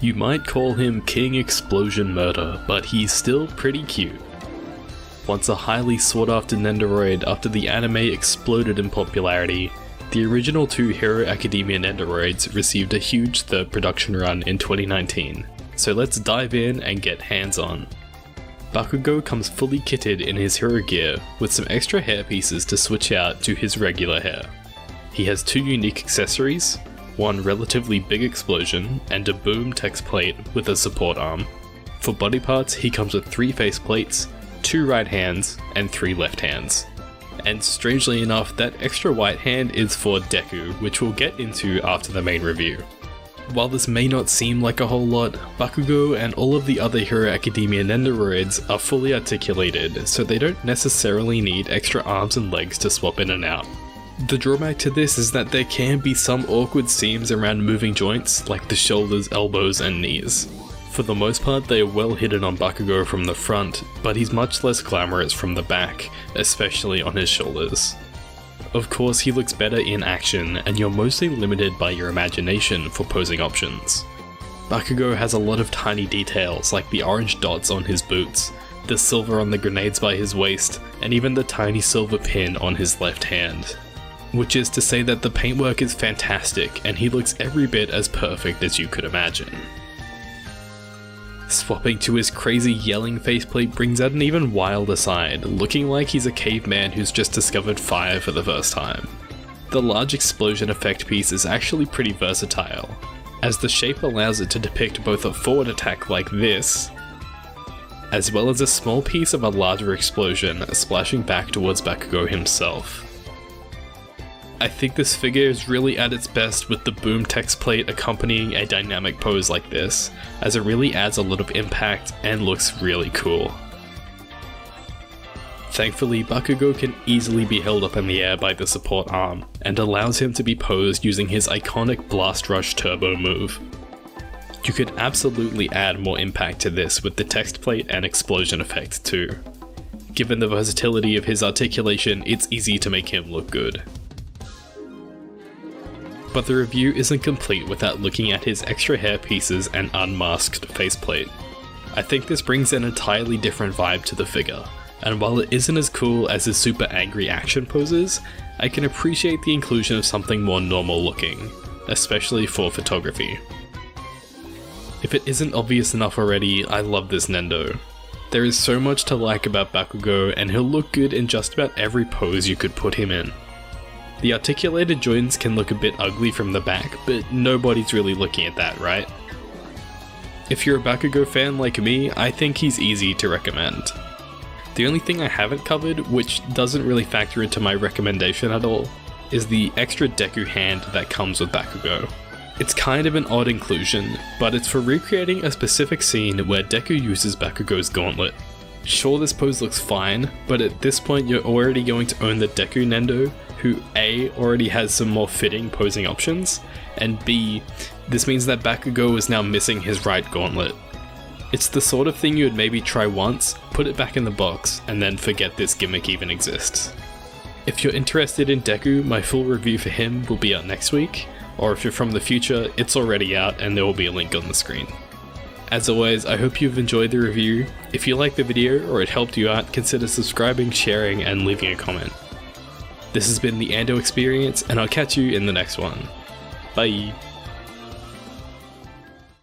You might call him King Explosion Murder, but he's still pretty cute. Once a highly sought after Nendoroid after the anime exploded in popularity, the original 2 Hero Academia Nendoroids received a huge third production run in 2019, so let's dive in and get hands on. Bakugo comes fully kitted in his hero gear with some extra hair pieces to switch out to his regular hair. He has 2 unique accessories, one relatively big explosion and a boom text plate with a support arm. For body parts, he comes with 3 face plates, 2 right hands and 3 left hands. And strangely enough, that extra white hand is for Deku, which we'll get into after the main review. While this may not seem like a whole lot, Bakugo and all of the other Hero Academia Nendoroids are fully articulated, so they don't necessarily need extra arms and legs to swap in and out. The drawback to this is that there can be some awkward seams around moving joints, like the shoulders, elbows, and knees. For the most part, they are well hidden on Bakugo from the front, but he's much less glamorous from the back, especially on his shoulders. Of course, he looks better in action, and you're mostly limited by your imagination for posing options. Bakugo has a lot of tiny details, like the orange dots on his boots, the silver on the grenades by his waist, and even the tiny silver pin on his left hand. Which is to say that the paintwork is fantastic, and he looks every bit as perfect as you could imagine. Swapping to his crazy yelling faceplate brings out an even wilder side, looking like he's a caveman who's just discovered fire for the first time. The large explosion effect piece is actually pretty versatile, as the shape allows it to depict both a forward attack like this, as well as a small piece of a larger explosion splashing back towards Bakugo himself. I think this figure is really at its best with the boom text plate accompanying a dynamic pose like this, as it really adds a lot of impact and looks really cool. Thankfully, Bakugo can easily be held up in the air by the support arm, and allows him to be posed using his iconic Blast Rush Turbo move. You could absolutely add more impact to this with the text plate and explosion effect too. Given the versatility of his articulation, it's easy to make him look good. But the review isn't complete without looking at his extra hair pieces and unmasked faceplate. I think this brings an entirely different vibe to the figure, and while it isn't as cool as his super angry action poses, I can appreciate the inclusion of something more normal looking, especially for photography. If it isn't obvious enough already, I love this Nendo. There is so much to like about Bakugo, and he'll look good in just about every pose you could put him in. The articulated joints can look a bit ugly from the back, but nobody's really looking at that, right? If you're a Bakugo fan like me, I think he's easy to recommend. The only thing I haven't covered, which doesn't really factor into my recommendation at all, is the extra Deku hand that comes with Bakugo. It's kind of an odd inclusion, but it's for recreating a specific scene where Deku uses Bakugo's gauntlet. Sure, this pose looks fine, but at this point you're already going to own the Deku Nendo, who A, already has some more fitting posing options, and B, this means that Bakugo is now missing his right gauntlet. It's the sort of thing you would maybe try once, put it back in the box, and then forget this gimmick even exists. If you're interested in Deku, my full review for him will be out next week, or if you're from the future, it's already out and there will be a link on the screen. As always, I hope you've enjoyed the review. If you liked the video or it helped you out, consider subscribing, sharing, and leaving a comment. This has been the Ando Experience, and I'll catch you in the next one. Bye!